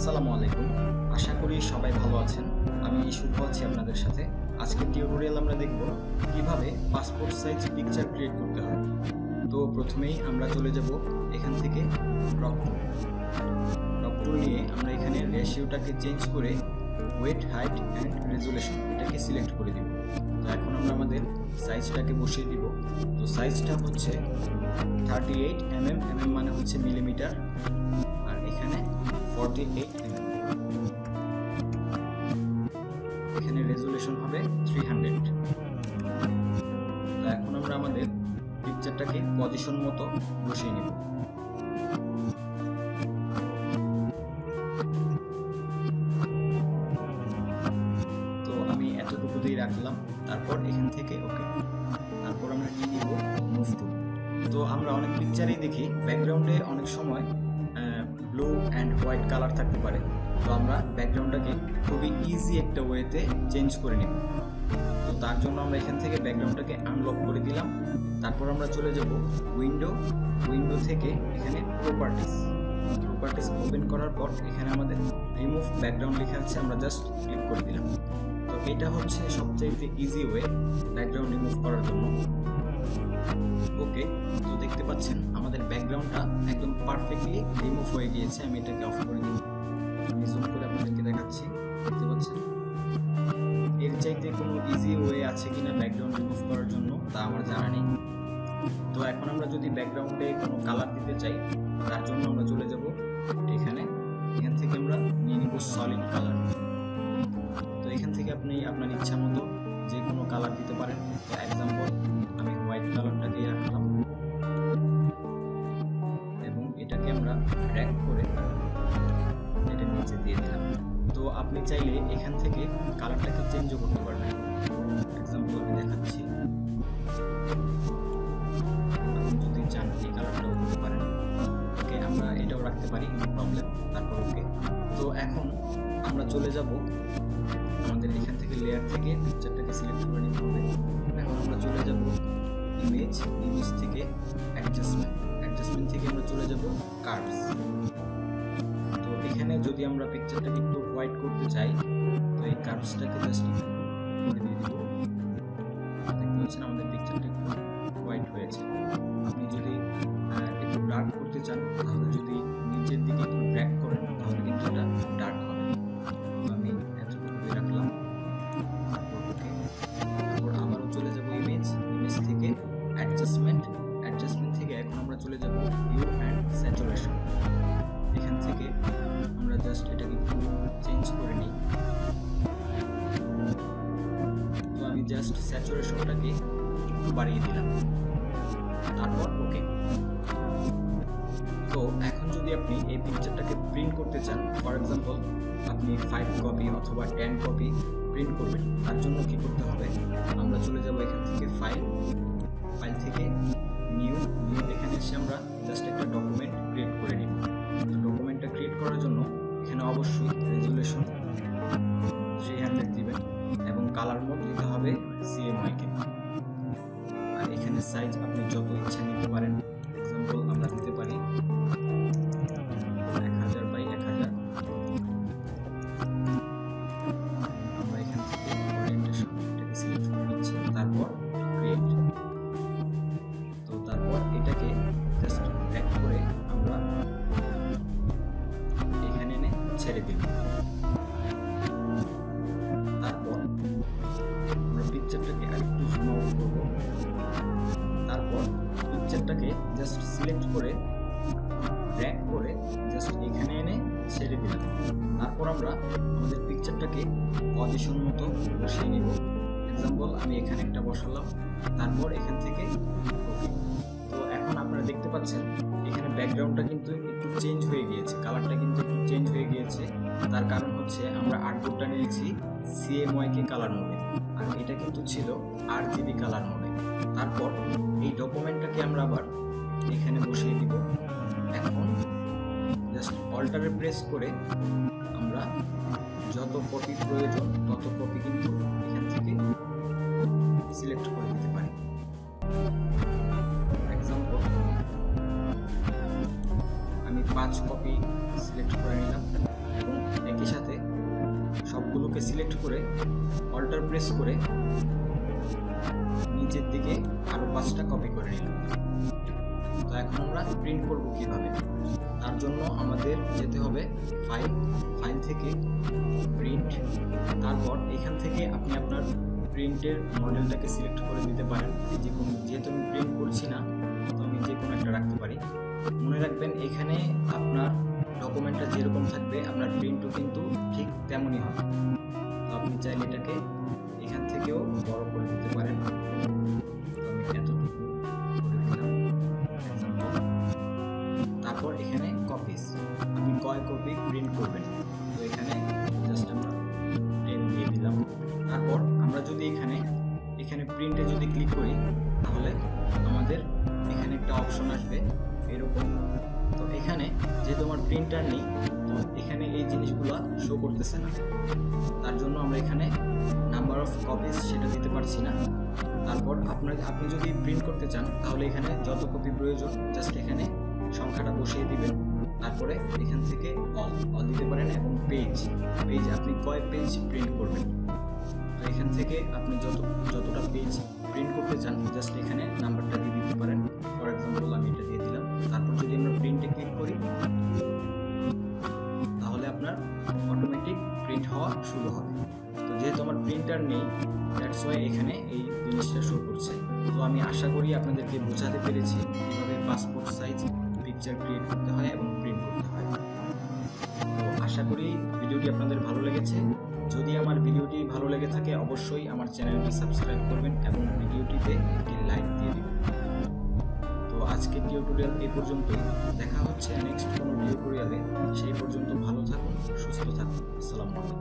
আসসালামু আলাইকুম। আশা করি সবাই ভালো আছেন। আমি শুভ আছি আপনাদের সাথে। আজকের টিউটোরিয়াল আমরা দেখব কিভাবে পাসপোর্ট সাইজ পিকচার ক্রিয়েট করতে হয়। তো প্রথমেই আমরা চলে যাব এখান থেকে ক্রপ টুল নিয়ে আমরা এখানে রেশিওটাকে চেঞ্জ করে ওয়েট, হাইট অ্যান্ড রেজুলেশন এটাকে সিলেক্ট করে দিব। তো এখন আমরা আমাদের সাইজটাকে বসিয়ে দিব। তো সাইজটা হচ্ছে 38 mm, মানে হচ্ছে মিলিমিটার, আর এখানে 48 mm। এখানে রেজুলেশন হবে 300। তো এখন আমরা আমাদের পিকচারটাকে পজিশন মতো বসিয়ে নিব। তো আমি এতটুকু দিয়ে রাখলাম, তারপর এখান থেকে ওকে, তারপর আমরা কি দিব, মুভ টু। তো আমরা অনেক পিকচারেই দেখি ব্যাকগ্রাউন্ডে অনেক সময় ব্লু অ্যান্ড হোয়াইট কালার থাকতে পারে। তো আমরা ব্যাকগ্রাউন্ডটাকে খুবই ইজি একটা ওয়েতে চেঞ্জ করে নিব। তো তার জন্য আমরা এখান থেকে ব্যাকগ্রাউন্ডটাকে আনলক করে দিলাম। তারপর আমরা চলে যাব উইন্ডো থেকে এখানে প্রপার্টিস ওপেন করার পর এখানে আমাদের রিমুভ ব্যাকগ্রাউন্ড লেখা আছে, আমরা জাস্ট ক্লিক করে দিলাম। তো এটা হচ্ছে সবচাইতে ইজি ওয়ে ব্যাকগ্রাউন্ড রিমুভ করার জন্য। ওকে, তো দেখতে পাচ্ছেন আমাদের ব্যাকগ্রাউন্ডটা একদম পারফেক্টলি রিমুভ হয়ে গিয়েছে। আমি এটাকে অফ করে দিই। আমি জুম করে আপনাদেরকে দেখাচ্ছি, দেখতে পাচ্ছেন। এর চাইতে কোনো ইজি ওয়ে আছে কিনা ব্যাকগ্রাউন্ড রিমুভ করার জন্য তা আমার জানা নেই। তো এখন আমরা যদি ব্যাকগ্রাউন্ডে কোনো কালার দিতে চাই, তার জন্য আমরা চলে যাব এখান থেকে আমরা নিয়ে নিব সলিড কালার। তো এখান থেকে আপনি আপনার ইচ্ছা মতো যে কোনো কালার দিতে পারেন। তো এক্সাম্পল আমি হোয়াইট কালারটা দিয়ে রাখলাম এবং এটাকে আমরা ড্র্যাগ করে এটা নিচে দিয়ে দিলাম। তো আপনি চাইলে এখান থেকে কালারটাকে চেঞ্জও করতে পারবেন। এক্সাম্পল আমি দেখাচ্ছি, আপনি যদি চান এই কালারটাও দিতে পারেন। ওকে, আমরা এটাও রাখতে পারি, নো প্রবলেম। তারপর ওকে। তো এখন আমরা চলে যাব আমাদের এখান থেকে লেয়ার থেকে পিকচারটাকে সিলেক্ট করে নিতে হবে। এখন আমরা চলে যাব ইমেজ থেকে অ্যাডজাস্টমেন্ট থেকে আমরা চলে যাব কার্ভস। তো এখানে যদি আমরা পিকচারটাকে একটু হোয়াইট করতে চাই, তো এই কার্ভসটাকে জাস্ট করে দিয়ে দিব। দেখতে পাচ্ছেন আমাদের পিকচারটা একটু হোয়াইট হয়েছে। আপনি যদি একটু ডার্ক করতে চান, তাহলে যদি নিচের দিকে একটু ড্র্যাগ করেন, তাহলে কিন্তু এটা ডার্ক হবে। তো আমি এতটুকু দিয়ে রাখলাম। তারপর আবারও চলে যাব ইমেজ থেকে অ্যাডজাস্টমেন্ট থেকে এখন আমরা চলে যাব হিউ অ্যান্ড স্যাচুরেশন। এখান থেকে আমরা জাস্ট এটাকে একটু চেঞ্জ করে নিই। তো আমি জাস্ট স্যাচুরেশনটাকে বাড়িয়ে দিলাম, তারপর ওকে। তো এখন যদি আপনি এই পিকচারটাকে প্রিন্ট করতে চান, ফর এক্সাম্পল আপনি 5 কপি অথবা 10 কপি প্রিন্ট করবেন, তার জন্য কি করতে হবে, আমরা চলে যাব এখান থেকে ফাইল থেকে নিউ এখানে এসে আমরা জাস্ট একটা ডকুমেন্ট ক্রিয়েট করে নিব। তো ডকুমেন্টটা ক্রিয়েট করার জন্য এখানে অবশ্যই রেজুলেশন 300 দিবেন এবং কালার মোড দিতে হবে CMYK। আর এখানে সাইজ আপনি যত ইচ্ছা নিতে পারেন। এক্সাম্পল আমরা দিতে পারি 1000 বাই 1000। আমরা এখান থেকে ওরিয়েন্টেশন এটাকে সিলেক্ট করে নিচ্ছি, তারপর ক্রিয়েট। তো তারপর এটাকে জাস্ট ড্র্যাগ করে আমরা এখানে এনে ছেড়ে দিই। তারপর আমরা পিকচারটাকে আরেকটু জুম আউট করব। তারপর পিকচারটাকে জাস্ট সিলেক্ট করে ড্র্যাগ করে জাস্ট এখানে এনে ছেড়ে দিলাম। তারপর আমরা আমাদের পিকচারটাকে পজিশন মতো বসিয়ে নিব। এক্সাম্পল আমি এখানে একটা বসালাম, তারপর এখান থেকে ওকে। তো এখন আপনারা দেখতে পাচ্ছেন এখানে ব্যাকগ্রাউন্ডটা কিন্তু একটু চেঞ্জ হয়ে গিয়েছে, কালারটা কিন্তু একটু চেঞ্জ হয়ে গিয়েছে। তার কারণ হচ্ছে আমরা আর্টবোর্ডটা নিয়েছি CMYK কালার মোডে, আর এটা কিন্তু ছিল RGB কালার মোডে। তারপর এই ডকুমেন্টটাকে আমরা আবার এখানে বসিয়ে দিব। এখন জাস্ট অল্টারে প্রেস করে আমরা যত কপি প্রয়োজন তত কপি কিন্তু এখান থেকে সিলেক্ট করে দিতে পারি। এক্সাম্পল আমি 5 কপি সিলেক্ট করে নিলাম এবং ওকে সিলেক্ট করে অল্টার প্রেস করে নিচের দিকে আরো 5টা কপি করে নিলাম। তো এখন আমরা প্রিন্ট করব কিভাবে, তার জন্য আমাদের যেতে হবে ফাইল থেকে প্রিন্ট। তারপর এখান থেকে আপনি আপনার প্রিন্টের মডেলটাকে সিলেক্ট করে দিতে পারেন। যেহেতু আমি প্রিন্ট করছি না, তো আমি যে কোনো একটা রাখতে পারি। মনে রাখবেন এখানে আপনার ডকুমেন্টটা যেরকম থাকবে আপনার প্রিন্টও কিন্তু ঠিক তেমনই হবে। তো আপনি চাইলে এটাকে এখান থেকেও বড় করে দিতে পারেন। তো আমি এতটুকু করে দিলাম এক্সাম্পল। তারপর এখানে কপিস, আপনি কয় কপি প্রিন্ট করবেন, তো এখানে জাস্ট আমরা 10 দিয়ে দিলাম। তারপর আমরা যদি এখানে প্রিন্টে যদি ক্লিক করি, তাহলে আমাদের এখানে একটা অপশন আসবে এরকম। তো এখানে যেহেতু আমার প্রিন্টার নেই, তো এখানে এই জিনিসগুলো শো করতেছে না, তার জন্য আমরা এখানে নাম্বার অফ কপিস সেটা দিতে পারছি না। তারপর আপনি যদি প্রিন্ট করতে চান, তাহলে এখানে যত কপি প্রয়োজন জাস্ট এখানে সংখ্যাটা বসিয়ে দিবেন। তারপরে এখান থেকে অল দিতে পারেন, এবং পেজ আপনি কয় পেজ প্রিন্ট করবেন, তো এখান থেকে আপনি যতটা পেজ প্রিন্ট করতে চান জাস্ট এখানে নাম্বারটা দিয়ে দিতে পারেন। ফর এক্সাম্পল আমি এটা দিয়ে দিলাম। তারপর যদি আমরা প্রিন্টে ক্লিক করি, তাহলে আপনার অটোমেটিক প্রিন্ট হওয়া শুরু হবে। তো যেহেতু আমার প্রিন্টার নেই, দ্যাটস ওয়াই এখানে এই জিনিসটা শো করছে। তো আমি আশা করি আপনাদেরকে বোঝাতে পেরেছি কিভাবে পাসপোর্ট সাইজ পিকচার ক্রিয়েট করতে হয় এবং প্রিন্ট করতে হয়। তো আশা করি ভিডিওটি আপনাদের ভালো লেগেছে। যদি আমার ভিডিওটি ভালো লেগে থাকে, অবশ্যই আমার চ্যানেলটি সাবস্ক্রাইব করবেন এবং ভিডিওটিতে একটি লাইক দিয়ে দিবেন। তো আজকের টিউটোরিয়াল এই পর্যন্তই। দেখা হচ্ছে নেক্সট কোনো টিউটোরিয়ালে। সেই পর্যন্ত ভালো থাকুন, সুস্থ থাকুন। আসসালামু আলাইকুম।